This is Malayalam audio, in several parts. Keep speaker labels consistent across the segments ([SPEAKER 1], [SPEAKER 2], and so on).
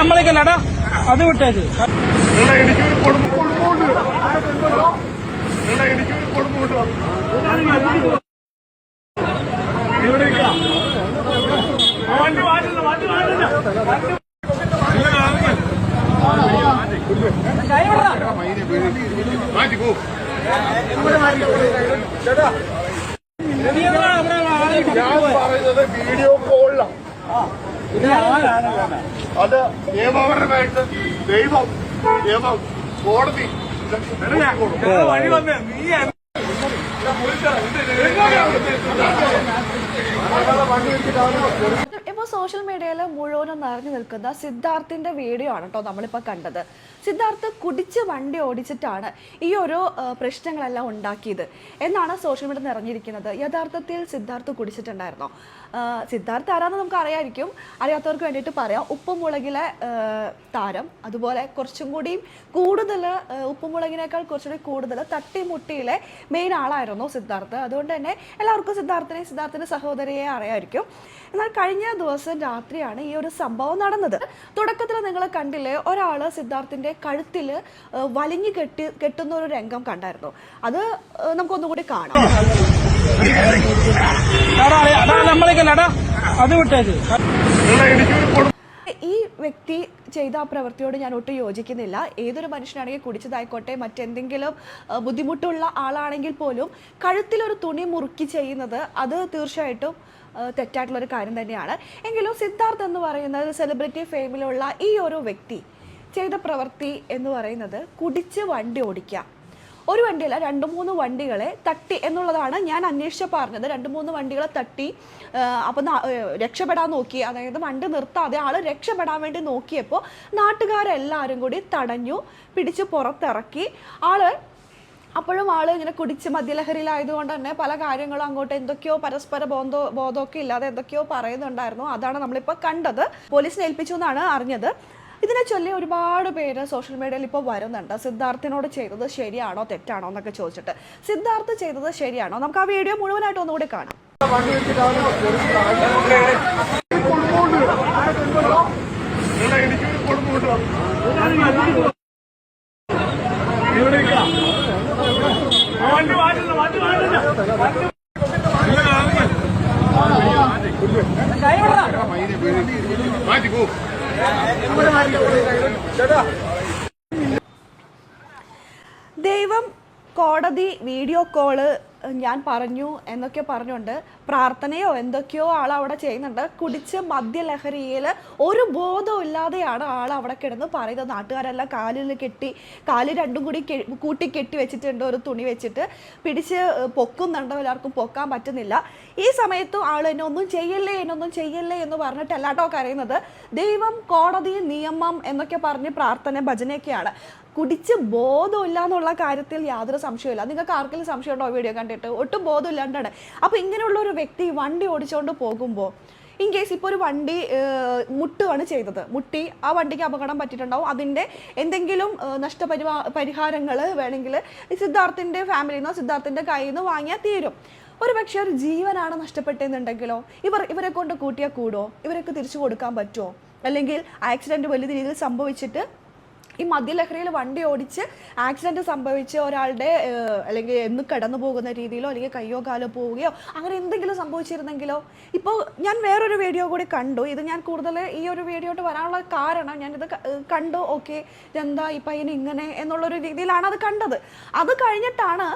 [SPEAKER 1] നമ്മളേക്കല്ലടാ അത് വിട്ടേക്ക്.
[SPEAKER 2] വീഡിയോ കോളിലാണ് അത് നിയമപരമായിട്ട് നിയമം കോടതി വഴി വന്നേ നീ
[SPEAKER 3] ഇപ്പോൾ സോഷ്യൽ മീഡിയയിൽ മുഴുവനും നിറഞ്ഞു നിൽക്കുന്ന സിദ്ധാർത്ഥിന്റെ വീഡിയോ ആണ് കേട്ടോ നമ്മളിപ്പോൾ കണ്ടത്. സിദ്ധാർത്ഥ് കുടിച്ച് വണ്ടി ഓടിച്ചിട്ടാണ് ഈ ഒരു പ്രശ്നങ്ങളെല്ലാം ഉണ്ടാക്കിയത് എന്നാണ് സോഷ്യൽ മീഡിയ നിറഞ്ഞിരിക്കുന്നത്. യഥാർത്ഥത്തിൽ സിദ്ധാർത്ഥ് കുടിച്ചിട്ടുണ്ടായിരുന്നോ? സിദ്ധാർത്ഥ് ആരാന്ന് നമുക്ക് അറിയാമായിരിക്കും. അറിയാത്തവർക്ക് വേണ്ടിയിട്ട് പറയാം. ഉപ്പുമുളകിലെ താരം, അതുപോലെ കുറച്ചും കൂടിയും കൂടുതൽ ഉപ്പുമുളകിനേക്കാൾ കുറച്ചുകൂടി കൂടുതൽ തട്ടിമുട്ടിയിലെ മെയിൻ ആളായിരുന്നു സിദ്ധാർത്ഥ്. അതുകൊണ്ട് തന്നെ എല്ലാവർക്കും സിദ്ധാർത്ഥിൻ്റെ സഹോദരിയെ അറിയാമായിരിക്കും. എന്നാൽ കഴിഞ്ഞ ദിവസം രാത്രിയാണ് ഈ ഒരു സംഭവം നടന്നത്. തുടക്കത്തിൽ നിങ്ങൾ കണ്ടില്ലേ, ഒരാൾ സിദ്ധാർത്ഥിൻ്റെ കഴുത്തിൽ വലിഞ്ഞു കെട്ടുന്ന ഒരു രംഗം കണ്ടായിരുന്നു. അത് നമുക്കൊന്നുകൂടി കാണാം. ഈ വ്യക്തി ചെയ്ത ആ പ്രവൃത്തിയോട് ഞാൻ ഒട്ടും യോജിക്കുന്നില്ല. ഏതൊരു മനുഷ്യനാണെങ്കിൽ കുടിച്ചതായിക്കോട്ടെ, മറ്റെന്തെങ്കിലും ബുദ്ധിമുട്ടുള്ള ആളാണെങ്കിൽ പോലും കഴുത്തിലൊരു തുണി മുറുക്കി ചെയ്യുന്നത് അത് തീർച്ചയായിട്ടും തെറ്റായിട്ടുള്ളൊരു കാര്യം തന്നെയാണ്. എങ്കിലും സിദ്ധാർത്ഥ് എന്ന് പറയുന്നത് സെലിബ്രിറ്റി ഫെയിമിലുള്ള ഈ ഒരു വ്യക്തി ചെയ്ത പ്രവൃത്തി എന്ന് പറയുന്നത് കുടിച്ച് വണ്ടി ഓടിക്കുക. ഒരു വണ്ടിയല്ല, 2-3 വണ്ടികളെ തട്ടി എന്നുള്ളതാണ് ഞാൻ അന്വേഷിച്ച് പറഞ്ഞത്. 2-3 വണ്ടികളെ തട്ടി അപ്പം രക്ഷപ്പെടാൻ നോക്കി. അതായത് വണ്ടി നിർത്താതെ ആൾ രക്ഷപ്പെടാൻ വേണ്ടി നോക്കിയപ്പോൾ നാട്ടുകാരെല്ലാവരും കൂടി തടഞ്ഞു, പിടിച്ച് പുറത്തിറക്കി. അപ്പോഴും ആൾ ഇങ്ങനെ കുടിച്ച് മദ്യലഹരിയിലായതുകൊണ്ട് തന്നെ പല കാര്യങ്ങളും അങ്ങോട്ട് എന്തൊക്കെയോ പരസ്പര ബോധമൊക്കെ ഇല്ലാതെ എന്തൊക്കെയോ പറയുന്നുണ്ടായിരുന്നു. അതാണ് നമ്മളിപ്പോൾ കണ്ടത്. പോലീസിനെ ഏൽപ്പിച്ചു എന്നാണ് അറിഞ്ഞത്. ഇതിനെ ചൊല്ലി ഒരുപാട് പേര് സോഷ്യൽ മീഡിയയിൽ ഇപ്പോൾ വരുന്നുണ്ട്. സിദ്ധാർത്ഥിനോട് ചെയ്തത് ശരിയാണോ തെറ്റാണോ എന്നൊക്കെ ചോദിച്ചിട്ട്. സിദ്ധാർത്ഥ് ചെയ്തത് ശരിയാണോ? നമുക്ക് ആ വീഡിയോ മുഴുവനായിട്ട് ഒന്നുകൂടി കാണാം. ദൈവം, കോടതി, വീഡിയോ കോള്, ഞാൻ പറഞ്ഞു എന്നൊക്കെ പറഞ്ഞുകൊണ്ട് പ്രാർത്ഥനയോ എന്തൊക്കെയോ ആൾ അവിടെ ചെയ്യുന്നുണ്ട്. കുടിച്ച് മദ്യലഹരിയിൽ ഒരു ബോധവും ഇല്ലാതെയാണ് ആൾ അവിടെ കിടന്ന് പറയുന്നത്. നാട്ടുകാരെല്ലാം കാല് രണ്ടും കൂടി കൂട്ടി കെട്ടി വെച്ചിട്ടുണ്ട്, ഒരു തുണി വെച്ചിട്ട് പിടിച്ച് പൊക്കുന്നുണ്ട്. എല്ലാവർക്കും പൊക്കാൻ പറ്റുന്നില്ല. ഈ സമയത്തും ആൾ എന്നൊന്നും ചെയ്യല്ലേ എന്ന് പറഞ്ഞിട്ട് എല്ലാട്ടോ കരയുന്നത്. ദൈവം, കോടതി, നിയമം എന്നൊക്കെ പറഞ്ഞ് പ്രാർത്ഥന ഭജനയൊക്കെയാണ്. കുടിച്ച് ബോധമില്ല എന്നുള്ള കാര്യത്തിൽ യാതൊരു സംശയമില്ല. നിങ്ങൾക്ക് ആർക്കെങ്കിലും സംശയമുണ്ടോ വീഡിയോ കണ്ടിട്ട്? ഒട്ടും ബോധമില്ലാണ്ടാണ്. അപ്പോൾ ഇങ്ങനെയുള്ള ഒരു വ്യക്തി വണ്ടി ഓടിച്ചുകൊണ്ട് പോകുമ്പോൾ ഇൻ കേസ് ഇപ്പോൾ ഒരു വണ്ടി മുട്ടുകയാണ് ചെയ്തത്, മുട്ടി ആ വണ്ടിക്ക് അപകടം പറ്റിയിട്ടുണ്ടാവും. അതിൻ്റെ എന്തെങ്കിലും പരിഹാരങ്ങൾ വേണമെങ്കിൽ സിദ്ധാർത്ഥിൻ്റെ ഫാമിലിയിൽ നിന്നോ സിദ്ധാർത്ഥിൻ്റെ കയ്യിൽ നിന്ന് വാങ്ങിയാൽ തീരും. ഒരു പക്ഷേ ഒരു ജീവനാണ് നഷ്ടപ്പെട്ടതെന്നുണ്ടെങ്കിലോ ഇവരെ കൊണ്ട് കൂട്ടിയാൽ കൂടുമോ? ഇവരൊക്കെ തിരിച്ചു കൊടുക്കാൻ പറ്റുമോ? അല്ലെങ്കിൽ ആക്സിഡൻറ്റ് വലിയ രീതിയിൽ സംഭവിച്ചിട്ട് ഈ മദ്യലഹരിയിൽ വണ്ടി ഓടിച്ച് ആക്സിഡൻറ്റ് സംഭവിച്ച് ഒരാളുടെ അല്ലെങ്കിൽ എന്ന് കടന്നു പോകുന്ന രീതിയിലോ അല്ലെങ്കിൽ കയ്യോ കാലോ പോവുകയോ അങ്ങനെ എന്തെങ്കിലും സംഭവിച്ചിരുന്നെങ്കിലോ? ഇപ്പോൾ ഞാൻ വേറൊരു വീഡിയോ കൂടി കണ്ടു. ഇത് ഞാൻ കൂടുതൽ ഈ ഒരു വീഡിയോട്ട് വരാനുള്ള കാരണം ഞാനിത് കണ്ടു. ഓക്കെ, എന്താ ഈ പയ്യന് ഇങ്ങനെ എന്നുള്ളൊരു രീതിയിലാണ് അത് കണ്ടത്. അത് കഴിഞ്ഞിട്ടാണ്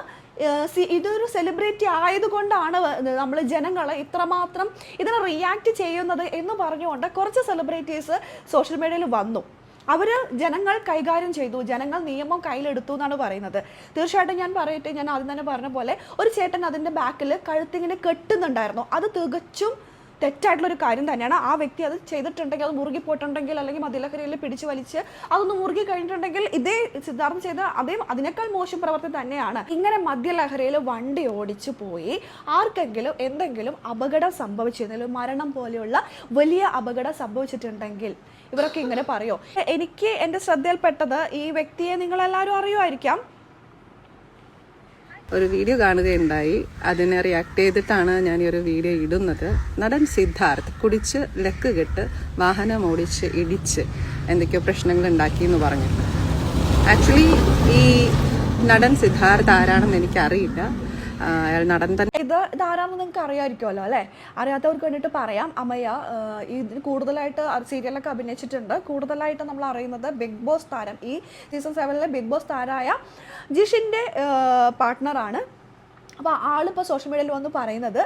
[SPEAKER 3] ഇതൊരു സെലിബ്രിറ്റി ആയതുകൊണ്ടാണ് നമ്മൾ ജനങ്ങൾ ഇത്രമാത്രം ഇതിനെ റിയാക്ട് ചെയ്യുന്നത് എന്ന് പറഞ്ഞുകൊണ്ട് കുറച്ച് സെലിബ്രിറ്റീസ് സോഷ്യൽ മീഡിയയിൽ വന്നു. ജനങ്ങൾ കൈകാര്യം ചെയ്തു, ജനങ്ങൾ നിയമം കയ്യിലെടുത്തു എന്നാണ് പറയുന്നത്. തീർച്ചയായിട്ടും ഞാൻ ആദ്യം തന്നെ പറഞ്ഞ പോലെ ഒരു ചേട്ടൻ അതിൻ്റെ ബാക്കിൽ കഴുത്തിങ്ങനെ കെട്ടുന്നുണ്ടായിരുന്നു. അത് തികച്ചും തെറ്റായിട്ടുള്ളൊരു കാര്യം തന്നെയാണ്. ആ വ്യക്തി അത് ചെയ്തിട്ടുണ്ടെങ്കിൽ, അത് മുറുകി പോയിട്ടുണ്ടെങ്കിൽ, അല്ലെങ്കിൽ മദ്യലഹരിയിൽ പിടിച്ചു വലിച്ച് അതൊന്ന് മുറുകി കഴിഞ്ഞിട്ടുണ്ടെങ്കിൽ ഇതേ സിദ്ധാർത്ഥ് ചെയ്ത അതിനേക്കാൾ മോശം പ്രവർത്തി തന്നെയാണ്. ഇങ്ങനെ മദ്യലഹരിയിൽ വണ്ടി ഓടിച്ചു പോയി ആർക്കെങ്കിലും എന്തെങ്കിലും അപകടം സംഭവിച്ചിരുന്നെങ്കിൽ, മരണം പോലെയുള്ള വലിയ അപകടം സംഭവിച്ചിട്ടുണ്ടെങ്കിൽ ഇവരൊക്കെ ഇങ്ങനെ പറയോ? എനിക്ക് എൻ്റെ ശ്രദ്ധയിൽപ്പെട്ടത് ഈ വ്യക്തിയെ നിങ്ങളെല്ലാവരും അറിയുമായിരിക്കാം.
[SPEAKER 4] ഒരു വീഡിയോ കാണുകയുണ്ടായി. അതിനെ റിയാക്ട് ചെയ്തിട്ടാണ് ഞാൻ ഈ ഒരു വീഡിയോ ഇടുന്നത്. നടൻ സിദ്ധാർത്ഥ് കുടിച്ച് ലക്ക് കെട്ട് വാഹനം ഓടിച്ച് ഇടിച്ച് എന്തൊക്കെയോ പ്രശ്നങ്ങൾ ഉണ്ടാക്കി എന്ന് പറഞ്ഞിട്ട്. ആക്ച്വലി ഈ നടൻ സിദ്ധാർത്ഥ് ആരാണെന്ന് എനിക്കറിയില്ല. അയാൾ നടൻ തന്നെ.
[SPEAKER 3] ഇതാരാണെന്ന് നിങ്ങൾക്ക് അറിയാമായിരിക്കുമല്ലോ അല്ലേ? അറിയാത്തവർക്ക് വേണ്ടിയിട്ട് പറയാം. അമയ ഇതിന് കൂടുതലായിട്ട് സീരിയലൊക്കെ അഭിനയിച്ചിട്ടുണ്ട്. കൂടുതലായിട്ട് നമ്മൾ അറിയുന്നത് ബിഗ് ബോസ് താരം, ഈ സീസൺ 7 ബിഗ് ബോസ് താരമായ ജിഷിൻ്റെ പാർട്ട്ണറാണ്. അപ്പോൾ ആളിപ്പോൾ സോഷ്യൽ മീഡിയയിൽ വന്ന് പറയുന്നത്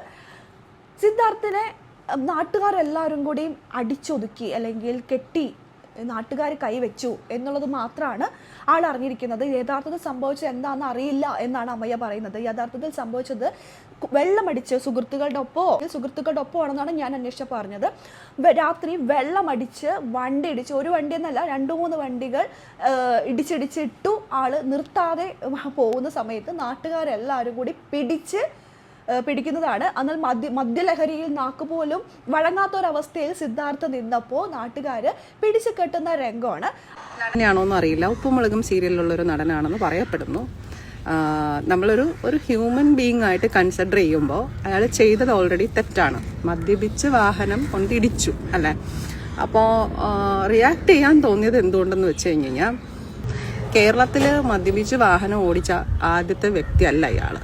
[SPEAKER 3] സിദ്ധാർത്ഥിനെ നാട്ടുകാരെല്ലാവരും കൂടി അടിച്ചൊതുക്കി അല്ലെങ്കിൽ കെട്ടി നാട്ടുകാർ കൈവച്ചു എന്നുള്ളത് മാത്രമാണ് ആൾ അറിഞ്ഞിരിക്കുന്നത്. യഥാർത്ഥത്തിൽ സംഭവിച്ചത് എന്താണെന്ന് അറിയില്ല എന്നാണ് അമ്മയ്യ പറയുന്നത്. യഥാർത്ഥത്തിൽ സംഭവിച്ചത് വെള്ളമടിച്ച് സുഹൃത്തുക്കളുടെ ഒപ്പമാണെന്നാണ് ഞാൻ അന്വേഷിച്ച് പറഞ്ഞത്. രാത്രി വെള്ളമടിച്ച് വണ്ടി ഇടിച്ച്, ഒരു വണ്ടി എന്നല്ല 2-3 വണ്ടികൾ ഇടിച്ചിടിച്ചിട്ടു. ആള് നിർത്താതെ പോകുന്ന സമയത്ത് നാട്ടുകാരെല്ലാവരും കൂടി പിടിക്കുന്നതാണ്. എന്നാൽ മദ്യലഹരിയിൽ നാക്കുപോലും വഴങ്ങാത്തൊരവസ്ഥയിൽ സിദ്ധാർത്ഥ നിന്നപ്പോൾ നാട്ടുകാർ പിടിച്ചു കെട്ടുന്ന രംഗമാണ്.
[SPEAKER 4] നടനാണോന്നും അറിയില്ല. ഉപ്പുമുളകും സീരിയലിലുള്ളൊരു നടനാണെന്ന് പറയപ്പെടുന്നു. നമ്മളൊരു ഹ്യൂമൻ ബീങ് ആയിട്ട് കൺസിഡർ ചെയ്യുമ്പോൾ അയാൾ ചെയ്തത് ഓൾറെഡി തെറ്റാണ്. മദ്യപിച്ച് വാഹനം കൊണ്ടിടിച്ചു അല്ലേ? അപ്പോൾ റിയാക്ട് ചെയ്യാൻ തോന്നിയത് എന്തുകൊണ്ടെന്ന് വെച്ച് കഴിഞ്ഞാൽ, കേരളത്തിൽ മദ്യപിച്ച് വാഹനം ഓടിച്ച ആദ്യത്തെ വ്യക്തിയല്ല ഇയാൾ.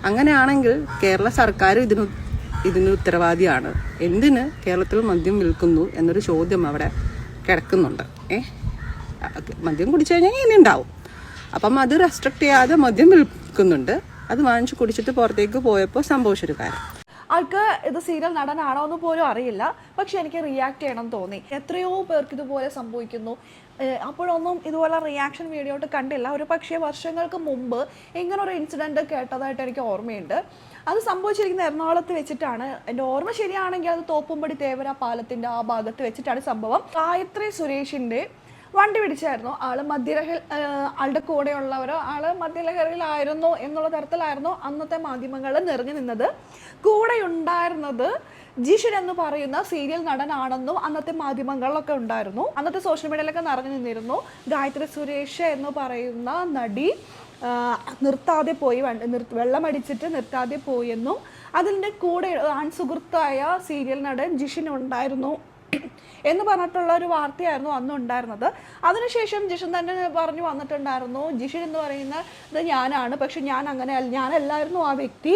[SPEAKER 4] അങ്ങനെയാണെങ്കിൽ കേരള സർക്കാർ ഇതിന് ഉത്തരവാദിയാണ്. എന്തിന് കേരളത്തിൽ മദ്യം വിൽക്കുന്നു എന്നൊരു ചോദ്യം അവിടെ കിടക്കുന്നുണ്ട്. മദ്യം കുടിച്ചു കഴിഞ്ഞാൽ ഇങ്ങനെ ഉണ്ടാവും. അപ്പം അത് റെസ്ട്രിക്ട് ചെയ്യാതെ മദ്യം വിൽക്കുന്നുണ്ട്. അത് വാങ്ങിച്ച് കുടിച്ചിട്ട് പുറത്തേക്ക് പോയപ്പോൾ സംഭവിച്ചൊരു കാര്യം.
[SPEAKER 3] ആൾക്ക് ഇത് സീരിയൽ നടനാണോ എന്ന് പോലും അറിയില്ല. പക്ഷെ എനിക്ക് റിയാക്ട് ചെയ്യണം തോന്നി. എത്രയോ പേർക്ക് ഇതുപോലെ സംഭവിക്കുന്നു. അപ്പോഴൊന്നും ഇതുപോലെ റിയാക്ഷൻ വീഡിയോ കണ്ടില്ല. ഒരു പക്ഷേ വർഷങ്ങൾക്ക് മുമ്പ് ഇങ്ങനൊരു ഇൻസിഡൻറ്റ് കേട്ടതായിട്ട് എനിക്ക് ഓർമ്മയുണ്ട്. അത് സംഭവിച്ചിരിക്കുന്ന എറണാകുളത്ത് വെച്ചിട്ടാണ്. എൻ്റെ ഓർമ്മ ശരിയാണെങ്കിൽ അത് തോപ്പുംപടി തേവര പാലത്തിൻ്റെ ആ ഭാഗത്ത് വെച്ചിട്ടാണ് സംഭവം. ഗായത്രി സുരേഷിൻ്റെ വണ്ടി പിടിച്ചായിരുന്നു. ആളുടെ കൂടെയുള്ളവരോ ആള് മദ്യലഹരിയിലായിരുന്നു എന്നുള്ള തരത്തിലായിരുന്നു അന്നത്തെ മാധ്യമങ്ങൾ നിറഞ്ഞു നിന്നത്. കൂടെ ഉണ്ടായിരുന്നത് ജിഷിൻ എന്ന് പറയുന്ന സീരിയൽ നടനാണെന്നും അന്നത്തെ മാധ്യമങ്ങളിലൊക്കെ ഉണ്ടായിരുന്നു. അന്നത്തെ സോഷ്യൽ മീഡിയയിലൊക്കെ നിറഞ്ഞു നിന്നിരുന്നു. ഗായത്രി സുരേഷ് എന്ന് പറയുന്ന നടി നിർത്താതെ പോയി, വെള്ളമടിച്ചിട്ട് നിർത്താതെ പോയെന്നും അതിൻ്റെ കൂടെ ആൺസുഹൃത്തായ സീരിയൽ നടൻ ജിഷിൻ ഉണ്ടായിരുന്നു എന്ന് പറഞ്ഞിട്ടുള്ള ഒരു വാർത്തയായിരുന്നു അന്ന് ഉണ്ടായിരുന്നത്. അതിനുശേഷം ജിഷൻ തന്നെ പറഞ്ഞു വന്നിട്ടുണ്ടായിരുന്നു, ജിഷൻ എന്ന് പറയുന്നത് ഞാനാണ്, പക്ഷെ ഞാനല്ലായിരുന്നു ആ വ്യക്തി,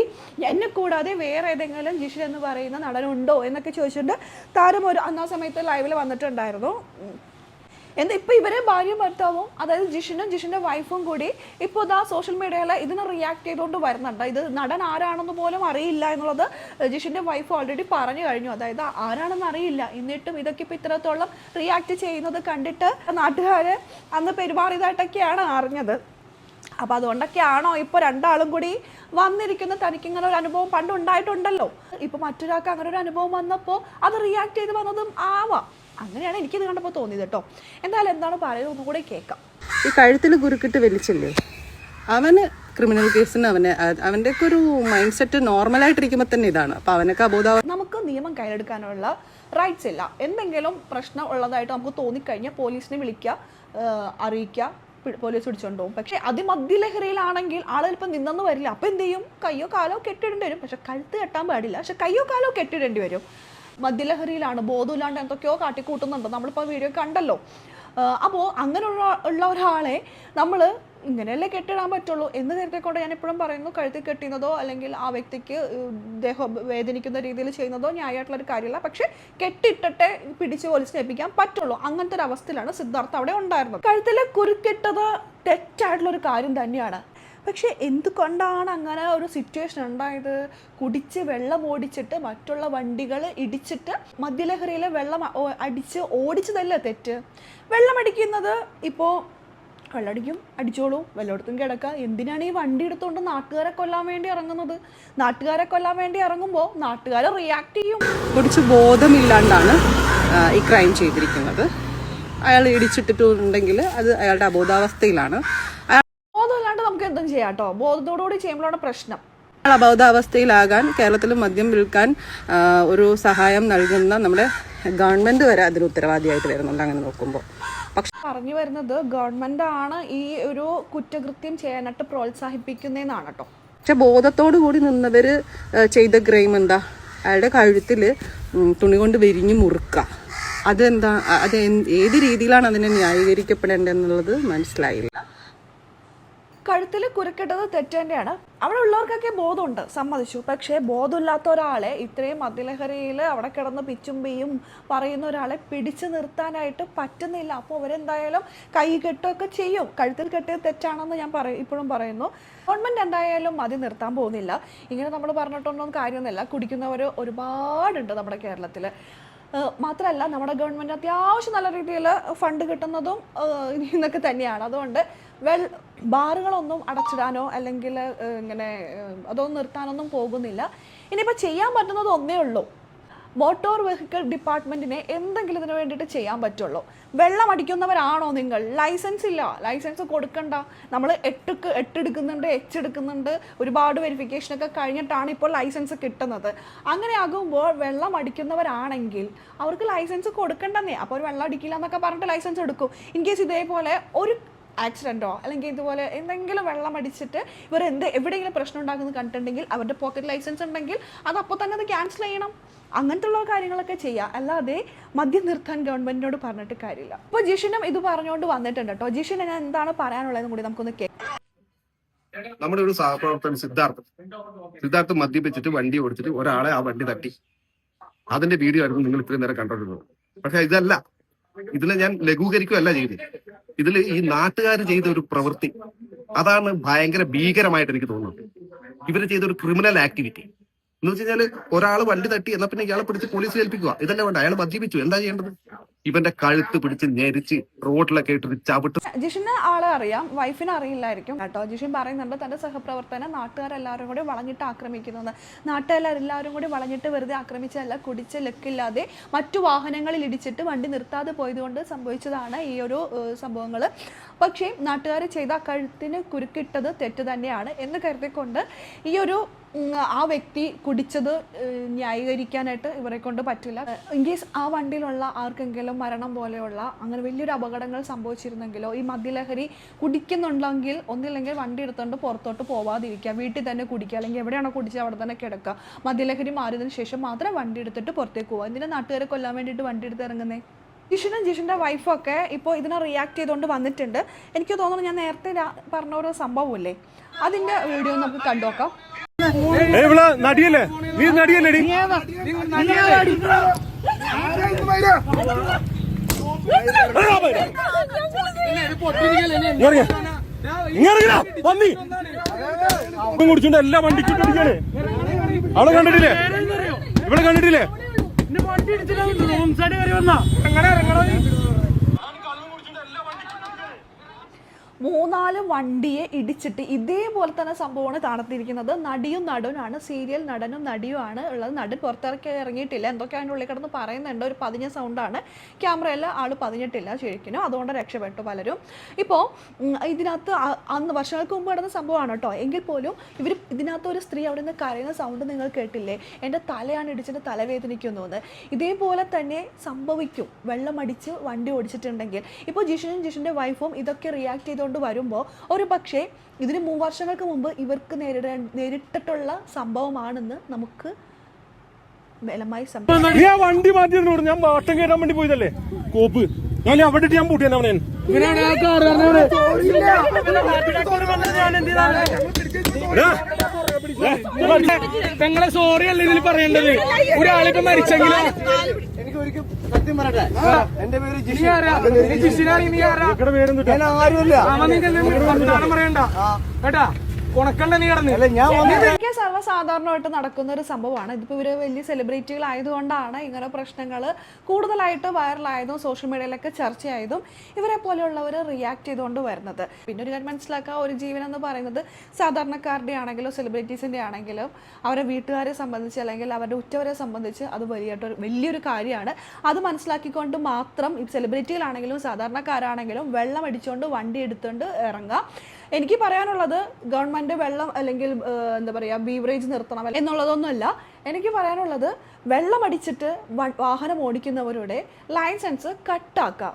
[SPEAKER 3] എന്നെ കൂടാതെ വേറെ ഏതെങ്കിലും ജിഷൻ എന്ന് പറയുന്ന നടനുണ്ടോ എന്നൊക്കെ ചോദിച്ചിട്ട് താരം അന്നാ സമയത്ത് ലൈവിൽ വന്നിട്ടുണ്ടായിരുന്നു. ഇപ്പോൾ ഇവരെ ഭാര്യയും ഭർത്താവും, അതായത് ജിഷിൻ്റെ വൈഫും കൂടി ഇപ്പോൾ ഇതാ സോഷ്യൽ മീഡിയയിൽ ഇതിന് റിയാക്ട് ചെയ്തുകൊണ്ട് വരുന്നുണ്ട്. ഇത് നടൻ ആരാണെന്ന് പോലും അറിയില്ല എന്നുള്ളത് ജിഷിൻ്റെ വൈഫ് ഓൾറെഡി പറഞ്ഞു കഴിഞ്ഞു. അതായത് ആരാണെന്ന് അറിയില്ല, എന്നിട്ടും ഇതൊക്കെ ഇപ്പോൾ ഇത്രത്തോളം റിയാക്ട് ചെയ്യുന്നത് കണ്ടിട്ട് നാട്ടുകാർ അന്ന് പെരുമാറിയതായിട്ടൊക്കെയാണ് അറിഞ്ഞത്. അപ്പോൾ അതുകൊണ്ടൊക്കെയാണോ ഇപ്പോൾ രണ്ടാളും കൂടി വന്നിരിക്കുന്ന, തനിക്ക് ഇങ്ങനെ ഒരു അനുഭവം പണ്ടുണ്ടായിട്ടുണ്ടല്ലോ, ഇപ്പോൾ മറ്റൊരാൾക്ക് അങ്ങനെ ഒരു അനുഭവം വന്നപ്പോൾ അത് റിയാക്ട് ചെയ്ത് വന്നതും ആവാം. അങ്ങനെയാണ് എനിക്കിത് കണ്ടപ്പോൾ തോന്നിയത് കേട്ടോ. എന്തായാലും എന്താണ് പറയുന്നത് ഒന്നുകൂടെ കേൾക്കാം.
[SPEAKER 4] ഈ കഴുത്തിൽ കുരുക്കിട്ട് വലിച്ചില്ലേ, അവന് ക്രിമിനൽ കേസിന് അവൻ്റെ ഒക്കെ ഒരു മൈൻഡ് സെറ്റ് നോർമലായിട്ടിരിക്കുമ്പോൾ തന്നെ ഇതാണ്. അപ്പോൾ അവനൊക്കെ അബോധാവസ്ഥ.
[SPEAKER 3] നമുക്ക് നിയമം കയ്യിലെടുക്കാനുള്ള റൈറ്റ്സ് ഇല്ല. എന്തെങ്കിലും പ്രശ്നം ഉള്ളതായിട്ട് നമുക്ക് തോന്നിക്കഴിഞ്ഞാൽ പോലീസിനെ വിളിക്കുക, അറിയിക്കുക, പോലീസ് പിടിച്ചോണ്ട് പോകും. പക്ഷെ അതിമദ്യലഹരിയിലാണെങ്കിൽ ആൾ ചിലപ്പോൾ നിന്നെന്ന് വരില്ല. അപ്പോൾ എന്ത് ചെയ്യും? കയ്യോ കാലോ കെട്ടിടേണ്ടി വരും. പക്ഷെ കഴുത്ത് കെട്ടാൻ പാടില്ല, പക്ഷെ കയ്യോ കാലോ കെട്ടിടേണ്ടി വരും. മദ്യലഹരിയിലാണ്, ബോധമില്ലാണ്ട് എന്തൊക്കെയോ കാട്ടിക്കൂട്ടുന്നുണ്ട്, നമ്മളിപ്പോൾ വീഡിയോ കണ്ടല്ലോ. അപ്പോൾ അങ്ങനെയുള്ള ഒരാളെ നമ്മൾ ഇങ്ങനെയല്ലേ കെട്ടിടാൻ പറ്റുള്ളൂ എന്ന് കരുതിക്കൊണ്ട് ഞാൻ എപ്പോഴും പറയുന്നു, കഴുത്തിൽ കെട്ടുന്നതോ അല്ലെങ്കിൽ ആ വ്യക്തിക്ക് ദേഹം വേദനിക്കുന്ന രീതിയിൽ ചെയ്യുന്നതോ ന്യായമായിട്ടുള്ളൊരു കാര്യമില്ല. പക്ഷെ കെട്ടിട്ടിട്ടേ പിടിച്ച് പോലീസിനെ ഏൽപ്പിക്കാൻ പറ്റുള്ളൂ. അങ്ങനത്തെ ഒരു അവസ്ഥയിലാണ് സിദ്ധാർത്ഥ അവിടെ ഉണ്ടായിരുന്നത്. കഴുത്തിൽ കുരുക്കിട്ടത് തെറ്റായിട്ടുള്ളൊരു കാര്യം തന്നെയാണ്. പക്ഷെ എന്തുകൊണ്ടാണ് അങ്ങനെ ഒരു സിറ്റുവേഷൻ ഉണ്ടായത്? കുടിച്ച് വെള്ളം ഓടിച്ചിട്ട് മറ്റുള്ള വണ്ടികൾ ഇടിച്ചിട്ട് മദ്യലഹരിയിലെ വെള്ളം അടിച്ച് ഓടിച്ചതല്ല തെറ്റ്. വെള്ളമടിക്കുന്നത് ഇപ്പോൾ വെള്ളമടിക്കും, അടിച്ചോളൂ, വല്ലയിടത്തും കിടക്കുക. എന്തിനാണ് ഈ വണ്ടി എടുത്തുകൊണ്ട് നാട്ടുകാരെ കൊല്ലാൻ വേണ്ടി ഇറങ്ങുന്നത്? നാട്ടുകാരെ കൊല്ലാൻ വേണ്ടി ഇറങ്ങുമ്പോൾ നാട്ടുകാർ റിയാക്ട് ചെയ്യും.
[SPEAKER 4] കുടിച്ച് ബോധമില്ലാണ്ടാണ് ഈ ക്രൈം ചെയ്തിരിക്കുന്നത്. അയാൾ ഇടിച്ചിട്ടിട്ടുണ്ടെങ്കിൽ അത് അയാളുടെ അബോധാവസ്ഥയിലാണ്.
[SPEAKER 3] ബോധമില്ലാണ്ട് നമുക്ക് എന്തും ചെയ്യാം കേട്ടോ. ബോധത്തോടുകൂടി ചെയ്യുമ്പോഴാണ് പ്രശ്നം.
[SPEAKER 4] അബോധാവസ്ഥയിലാകാൻ കേരളത്തിൽ മദ്യം വിൽക്കാൻ ഒരു സഹായം നൽകുന്ന നമ്മുടെ ഗവൺമെന്റ് വരെ അതിന് ഉത്തരവാദിയായിട്ട് വരുന്നുണ്ട് അങ്ങനെ നോക്കുമ്പോൾ. പക്ഷെ
[SPEAKER 3] പറഞ്ഞു വരുന്നത് ഗവൺമെന്റ് ആണ് ഈ ഒരു കുറ്റകൃത്യം ചെയ്യാനായിട്ട് പ്രോത്സാഹിപ്പിക്കുന്നതെന്നാണ് കേട്ടോ.
[SPEAKER 4] പക്ഷെ ബോധത്തോടു കൂടി നിന്നവര് ചെയ്ത ക്രൈം എന്താ? അയാളുടെ കഴുത്തിൽ തുണി കൊണ്ട് വിരിഞ്ഞ് മുറുക്കുക. അത് ഏത് രീതിയിലാണ് അതിനെ ന്യായീകരിക്കപ്പെടേണ്ടതെന്നുള്ളത് മനസ്സിലായില്ല.
[SPEAKER 3] കഴുത്തിൽ കുരുക്കിട്ടത് തെറ്റ് തന്നെയാണ്. അവിടെ ഉള്ളവർക്കൊക്കെ ബോധമുണ്ട്, സമ്മതിച്ചു. പക്ഷേ ബോധമില്ലാത്ത ഒരാളെ ഇത്രയും മദ്യലഹരിയിൽ അവിടെ കിടന്ന് പിച്ചും പെയ്യും പറയുന്ന ഒരാളെ പിടിച്ചു നിർത്താനായിട്ട് പറ്റുന്നില്ല. അപ്പോൾ അവരെന്തായാലും കൈ കെട്ടുകയൊക്കെ ചെയ്യും. കഴുത്തിൽ കെട്ടിയത് തെറ്റാണെന്ന് ഞാൻ ഇപ്പോഴും പറയുന്നു. ഗവൺമെൻറ് എന്തായാലും മദ്യം നിർത്താൻ പോകുന്നില്ല. ഇങ്ങനെ നമ്മൾ പറഞ്ഞിട്ടൊന്നും കാര്യമൊന്നുമില്ല. കുടിക്കുന്നവർ ഒരുപാടുണ്ട് നമ്മുടെ കേരളത്തിൽ. മാത്രമല്ല നമ്മുടെ ഗവൺമെൻറ് അത്യാവശ്യം നല്ല രീതിയിൽ ഫണ്ട് കിട്ടുന്നതും ഇന്നൊക്കെ തന്നെയാണ്. അതുകൊണ്ട് ബാറുകളൊന്നും അടച്ചിടാനോ അല്ലെങ്കിൽ ഇങ്ങനെ അതൊന്നും നിർത്താനൊന്നും പോകുന്നില്ല. ഇനിയിപ്പോൾ ചെയ്യാൻ പറ്റുന്നത് ഒന്നേ ഉള്ളൂ, മോട്ടോർ വെഹിക്കിൾ ഡിപ്പാർട്ട്മെൻറ്റിനെ എന്തെങ്കിലും ഇതിന് വേണ്ടിയിട്ട് ചെയ്യാൻ പറ്റുള്ളൂ. വെള്ളം അടിക്കുന്നവരാണോ നിങ്ങൾ? ലൈസൻസ് ഇല്ല, ലൈസൻസ് കൊടുക്കണ്ട. നമ്മൾ എടുക്കുന്നുണ്ട്, എടുക്കുന്നുണ്ട്, ഒരുപാട് വെരിഫിക്കേഷനൊക്കെ കഴിഞ്ഞിട്ടാണ് ഇപ്പോൾ ലൈസൻസ് കിട്ടുന്നത്. അങ്ങനെ ആകുമ്പോൾ വെള്ളം അടിക്കുന്നവരാണെങ്കിൽ അവർക്ക് ലൈസൻസ് കൊടുക്കണ്ടെന്നേ. അപ്പോൾ ഒരു വെള്ളം അടിക്കില്ല എന്നൊക്കെ പറഞ്ഞിട്ട് ലൈസൻസ് എടുക്കും. ഇൻ കേസ് ഇതേപോലെ ഒരു ആക്സിഡൻറ്റോ അല്ലെങ്കിൽ ഇതുപോലെ എന്തെങ്കിലും വെള്ളം അടിച്ചിട്ട് ഇവർ എവിടെയെങ്കിലും പ്രശ്നം ഉണ്ടാക്കുന്നത് കണ്ടിട്ടുണ്ടെങ്കിൽ അവരുടെ പോക്കറ്റ് ലൈസൻസ് ഉണ്ടെങ്കിൽ അത് അപ്പോൾ തന്നെ അത് ക്യാൻസൽ ചെയ്യണം. അങ്ങനത്തെ ഉള്ള കാര്യങ്ങളൊക്കെ ചെയ്യുക. അല്ലാതെ മദ്യം നിർത്താൻ ഗവൺമെൻറ്റിനോട് പറഞ്ഞിട്ട് കാര്യമില്ല. ഇപ്പോൾ ജിഷിനും ഇത് പറഞ്ഞുകൊണ്ട് വന്നിട്ടുണ്ട് കേട്ടോ. ജിഷിന് ഞാൻ എന്താണ് പറയാനുള്ളതെന്ന് കൂടി നമുക്കൊന്ന് കേൾക്കാം.
[SPEAKER 5] നമ്മുടെ ഒരു സഹപ്രവർത്തകൻ സിദ്ധാർത്ഥ് മദ്യപിച്ചിട്ട് വണ്ടി ഓടിച്ചിട്ട് ഒരാളെ ആ വണ്ടി തട്ടി. അതിന്റെ വീഡിയോ ആയിരുന്നു നിങ്ങൾ ഇത്രയും നേരം കണ്ടോണ്ടിരുന്നത്. പക്ഷെ ഇതല്ല, ഇതിനെ ഞാൻ ലഘൂകരിക്കുകയല്ല ചെയ്തത്. ഇതിൽ ഈ നാട്ടുകാർ ചെയ്ത ഒരു പ്രവൃത്തി അതാണ് ഭയങ്കര ഭീകരമായിട്ട് എനിക്ക് തോന്നുന്നത്. ഇവര് ചെയ്ത ഒരു ക്രിമിനൽ ആക്ടിവിറ്റി എന്ന് വെച്ച് കഴിഞ്ഞാൽ ഒരാൾ വണ്ടി തട്ടി എന്നാൽ പിന്നെ ഇയാളെ പിടിച്ച് പോലീസിൽ ഏൽപ്പിക്കുക. ഇതല്ല വേണ്ട. അയാൾ മദ്യപിച്ചു, എന്താ ചെയ്യേണ്ടത്? ഇവന്റെ കഴുത്ത് പിടിച്ച് ഞെരിച്ച് റോഡിലൊക്കെ ഇട്ടിട്ട് ചവിട്ട്.
[SPEAKER 3] ജിഷിന് ആളെ അറിയാം, വൈഫിനെ അറിയില്ലായിരിക്കും കേട്ടോ. ജിഷിൻ പറയുന്നുണ്ട് തന്റെ സഹപ്രവർത്തനം നാട്ടുകാരെല്ലാവരും കൂടി വളഞ്ഞിട്ട് ആക്രമിക്കുന്നത്. നാട്ടുകാരെല്ലാവരും കൂടി വളഞ്ഞിട്ട് വെറുതെ ആക്രമിച്ചതല്ല, കുടിച്ച് ലക്കില്ലാതെ മറ്റു വാഹനങ്ങളിൽ ഇടിച്ചിട്ട് വണ്ടി നിർത്താതെ പോയതുകൊണ്ട് സംഭവിച്ചതാണ് ഈ ഒരു സംഭവങ്ങൾ. പക്ഷേ നാട്ടുകാർ ചെയ്ത കഴുത്തിന് കുരുക്കിട്ടത് തെറ്റ് തന്നെയാണ് എന്ന് കരുതിക്കൊണ്ട് ഈ ഒരു ആ വ്യക്തി കുടിച്ചത് ന്യായീകരിക്കാനായിട്ട് ഇവരെ കൊണ്ട് പറ്റില്ല. ഇൻ കേസ് ആ വണ്ടിയിലുള്ള ആർക്കെങ്കിലും മരണം പോലെയുള്ള അങ്ങനെ വലിയൊരു അപകടങ്ങൾ സംഭവിച്ചിരുന്നെങ്കിലോ, ഈ മദ്യലഹരി കുടിക്കുന്നുണ്ടെങ്കിൽ ഒന്നില്ലെങ്കിൽ വണ്ടി എടുത്തുകൊണ്ട് പുറത്തോട്ട് പോവാതിരിക്കുക, വീട്ടിൽ തന്നെ കുടിക്കുക, അല്ലെങ്കിൽ എവിടെയാണോ കുടിച്ചത് അവിടെ തന്നെ കിടക്കുക. മദ്യലഹരി മാറിയതിനു ശേഷം മാത്രം വണ്ടി എടുത്തിട്ട് പുറത്തേക്ക് പോവുക. എന്തിനാ നാട്ടുകാരെ കൊല്ലാൻ വേണ്ടിയിട്ട് വണ്ടി എടുത്ത് ഇറങ്ങുന്നേ? ജിഷിനും ജിഷിൻ്റെ വൈഫൊക്കെ ഇപ്പോൾ ഇതിനെ റിയാക്ട് ചെയ്തുകൊണ്ട് വന്നിട്ടുണ്ട്. എനിക്ക് തോന്നുന്നു ഞാൻ നേരത്തെ പറഞ്ഞ ഒരു സംഭവമില്ലേ, അതിൻ്റെ വീഡിയോ നമുക്ക് കണ്ടുനോക്കാം.
[SPEAKER 2] നടിയല്ലേ നീ? നടിയല്ലേടി? കുടിച്ചോണ്ട് എല്ലാ വണ്ടിക്കും പിടിക്കാണ്. അവളെ കണ്ടിട്ടില്ലേ? ഇവിടെ കണ്ടിട്ടില്ലേ?
[SPEAKER 3] മൂന്നാല് വണ്ടിയെ ഇടിച്ചിട്ട് ഇതേപോലെ തന്നെ സംഭവമാണ് നടത്തിയിരിക്കുന്നത്. നടിയും നടനുമാണ്, സീരിയൽ നടനും നടിയുമാണ് ഉള്ളത്. നടൻ പുറത്തിറക്കി ഇറങ്ങിയിട്ടില്ല, എന്തൊക്കെ അതിൻ്റെ ഉള്ളിൽ കിടന്ന് പറയുന്നുണ്ട്. ഒരു പതിഞ്ഞ സൗണ്ടാണ്, ക്യാമറയിൽ ആൾ പതിഞ്ഞിട്ടില്ല ശരിക്കും. അതുകൊണ്ട് രക്ഷപ്പെട്ടു പലരും. ഇപ്പോൾ ഇതിനകത്ത് അന്ന് വർഷങ്ങൾക്ക് മുമ്പ് നടന്ന സംഭവമാണ് കേട്ടോ. എങ്കിൽ പോലും ഇവർ ഇതിനകത്ത് ഒരു സ്ത്രീ അവിടെ നിന്ന് കരയുന്ന സൗണ്ട് നിങ്ങൾ കേട്ടില്ലേ? എൻ്റെ തലയാണ് ഇടിച്ചിട്ട് തലവേദനിക്കുന്നു എന്ന്. ഇതേപോലെ തന്നെ സംഭവിക്കും വെള്ളമടിച്ച് വണ്ടി ഓടിച്ചിട്ടുണ്ടെങ്കിൽ. ഇപ്പോൾ ജിഷിനും ജിഷിൻ്റെ വൈഫും ഇതൊക്കെ റിയാക്ട് ചെയ്തുകൊണ്ട് വരുമ്പോൾ ഒരു പക്ഷേ ഇതിന് 3 വർഷങ്ങൾക്ക് മുമ്പ് ഇവർക്ക് നേരിട്ടിട്ടുള്ള സംഭവമാണെന്ന് നമുക്ക് ബലമായി
[SPEAKER 2] വണ്ടി മാറ്റി. ഞാൻ വാട്ടം കയറാൻ വേണ്ടി പോയതല്ലേ കോപ്പ്. ഞാൻ അവിടെ ഞാൻ പൂട്ടിയാണ് അവനെ.
[SPEAKER 1] പെങ്ങളെ സോറി അല്ല ഇതിൽ പറയേണ്ടത്. ഒരാളിപ്പോ മരിച്ചെങ്കിലും
[SPEAKER 6] സത്യം പറയട്ടെ, എന്റെ പേര്
[SPEAKER 1] പറയണ്ട കേട്ടാ.
[SPEAKER 3] ഇതൊക്കെ സർവ്വസാധാരണമായിട്ട് നടക്കുന്ന ഒരു സംഭവമാണ്. ഇതിപ്പോൾ ഇവർ വലിയ സെലിബ്രിറ്റികൾ ആയതുകൊണ്ടാണ് ഇങ്ങനെ പ്രശ്നങ്ങൾ കൂടുതലായിട്ട് വൈറലായതും സോഷ്യൽ മീഡിയയിലൊക്കെ ചർച്ചയായതും ഇവരെ പോലെയുള്ളവർ റിയാക്ട് ചെയ്തുകൊണ്ട് വരുന്നത്. പിന്നെ ഒരു കാര്യം മനസ്സിലാക്കുക, ഒരു ജീവൻ എന്ന് പറയുന്നത് സാധാരണക്കാരുടെ ആണെങ്കിലും സെലിബ്രിറ്റീസിൻ്റെ ആണെങ്കിലും അവരുടെ വീട്ടുകാരെ സംബന്ധിച്ച് അല്ലെങ്കിൽ അവരുടെ ഉറ്റവരെ സംബന്ധിച്ച് അത് വലിയൊരു കാര്യമാണ്. അത് മനസ്സിലാക്കിക്കൊണ്ട് മാത്രം ഈ സെലിബ്രിറ്റികളാണെങ്കിലും സാധാരണക്കാരാണെങ്കിലും വെള്ളം അടിച്ചുകൊണ്ട് വണ്ടി എടുത്തുകൊണ്ട് ഇറങ്ങാം. എനിക്ക് പറയാനുള്ളത് ഗവൺമെൻറ് വെള്ളം അല്ലെങ്കിൽ എന്താ പറയുക ബീവറേജ് നിർത്തണം എന്നുള്ളതൊന്നുമല്ല. എനിക്ക് പറയാനുള്ളത് വെള്ളമടിച്ചിട്ട് വാഹനം ഓടിക്കുന്നവരുടെ ലൈസൻസ് കട്ടാക്കുക.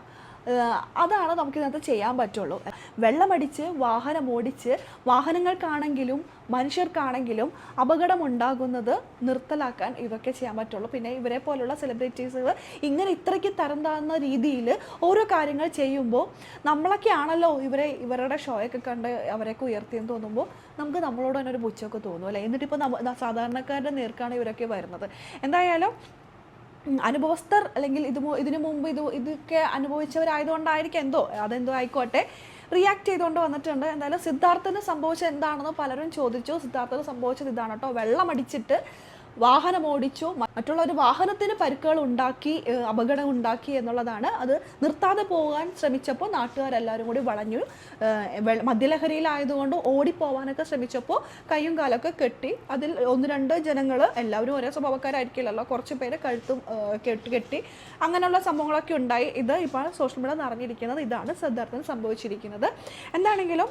[SPEAKER 3] അതാണ് നമുക്കിതിനകത്ത് ചെയ്യാൻ പറ്റുള്ളൂ. വെള്ളമടിച്ച് വാഹനം ഓടിച്ച് വാഹനങ്ങൾക്കാണെങ്കിലും മനുഷ്യർക്കാണെങ്കിലും അപകടമുണ്ടാകുന്നത് നിർത്തലാക്കാൻ ഇതൊക്കെ ചെയ്യാൻ പറ്റുള്ളൂ. പിന്നെ ഇവരെ പോലുള്ള സെലിബ്രിറ്റീസുകൾ ഇങ്ങനെ ഇത്രയ്ക്ക് തരം താഴ്ന്ന രീതിയിൽ ഓരോ കാര്യങ്ങൾ ചെയ്യുമ്പോൾ നമ്മളൊക്കെ ആണല്ലോ ഇവരുടെ ഷോയൊക്കെ കണ്ട് അവരെയൊക്കെ ഉയർത്തിയെന്ന് തോന്നുമ്പോൾ നമുക്ക് നമ്മളോട് തന്നെ ഒരു പുച്ഛമൊക്കെ തോന്നും അല്ലേ. എന്നിട്ടിപ്പോൾ സാധാരണക്കാരുടെ നേർക്കാണ് ഇവരൊക്കെ വരുന്നത്. എന്തായാലും അനുഭവസ്ഥർ അല്ലെങ്കിൽ ഇതിനു മുമ്പ് ഇതൊക്കെ അനുഭവിച്ചവരായതുകൊണ്ടായിരിക്കും അതെന്തോ ആയിക്കോട്ടെ റിയാക്ട് ചെയ്തുകൊണ്ട് വന്നിട്ടുണ്ട്. എന്തായാലും സിദ്ധാർത്ഥന് സംഭവിച്ചത് എന്താണെന്ന് പലരും ചോദിച്ചു. സിദ്ധാർത്ഥന് സംഭവിച്ചത് ഇതാണ് കേട്ടോ, വെള്ളമടിച്ചിട്ട് വാഹനം ഓടിച്ചു, മറ്റുള്ള ഒരു വാഹനത്തിന് പരിക്കുകൾ ഉണ്ടാക്കി, അപകടം ഉണ്ടാക്കി എന്നുള്ളതാണ്. അത് നിർത്താതെ പോകാൻ ശ്രമിച്ചപ്പോൾ നാട്ടുകാരെല്ലാവരും കൂടി വളഞ്ഞു. മദ്യലഹരിയിലായതുകൊണ്ട് ഓടിപ്പോവാനൊക്കെ ശ്രമിച്ചപ്പോൾ കയ്യും കാലൊക്കെ കെട്ടി. അതിൽ 1-2 ജനങ്ങൾ, എല്ലാവരും ഒരേ സ്വഭാവക്കാരായിരിക്കില്ലല്ലോ, കുറച്ച് പേര് കഴുത്തും കെട്ടി അങ്ങനെയുള്ള സംഭവങ്ങളൊക്കെ ഉണ്ടായി. ഇത് ഇപ്പോൾ സോഷ്യൽ മീഡിയ നിറഞ്ഞിരിക്കുന്നത്. ഇതാണ് സിദ്ധാർത്ഥന് സംഭവിച്ചിരിക്കുന്നത്. എന്താണെങ്കിലും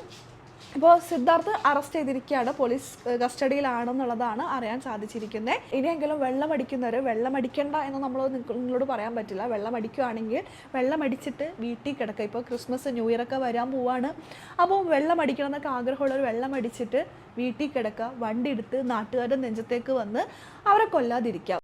[SPEAKER 3] ഇപ്പോൾ സിദ്ധാർത്ഥ് അറസ്റ്റ് ചെയ്തിരിക്കുകയാണ്, പോലീസ് കസ്റ്റഡിയിലാണെന്നുള്ളതാണ് അറിയാൻ സാധിച്ചിരിക്കുന്നത്. ഇനിയെങ്കിലും വെള്ളമടിക്കുന്നവർ വെള്ളമടിക്കണ്ട എന്ന് നിങ്ങളോട് പറയാൻ പറ്റില്ല. വെള്ളമടിക്കുകയാണെങ്കിൽ വെള്ളമടിച്ചിട്ട് വീട്ടിൽ കിടക്കുക. ഇപ്പോൾ ക്രിസ്മസ് ന്യൂ ഇയർ ഒക്കെ വരാൻ പോവാണ്. അപ്പോൾ വെള്ളമടിക്കണം എന്നൊക്കെ ആഗ്രഹമുള്ളവർ വെള്ളമടിച്ചിട്ട് വീട്ടിൽ കിടക്കുക, വണ്ടി എടുത്ത് നാട്ടുകാരുടെ നെഞ്ചത്തേക്ക് വന്ന് അവരെ കൊല്ലാതിരിക്കുക.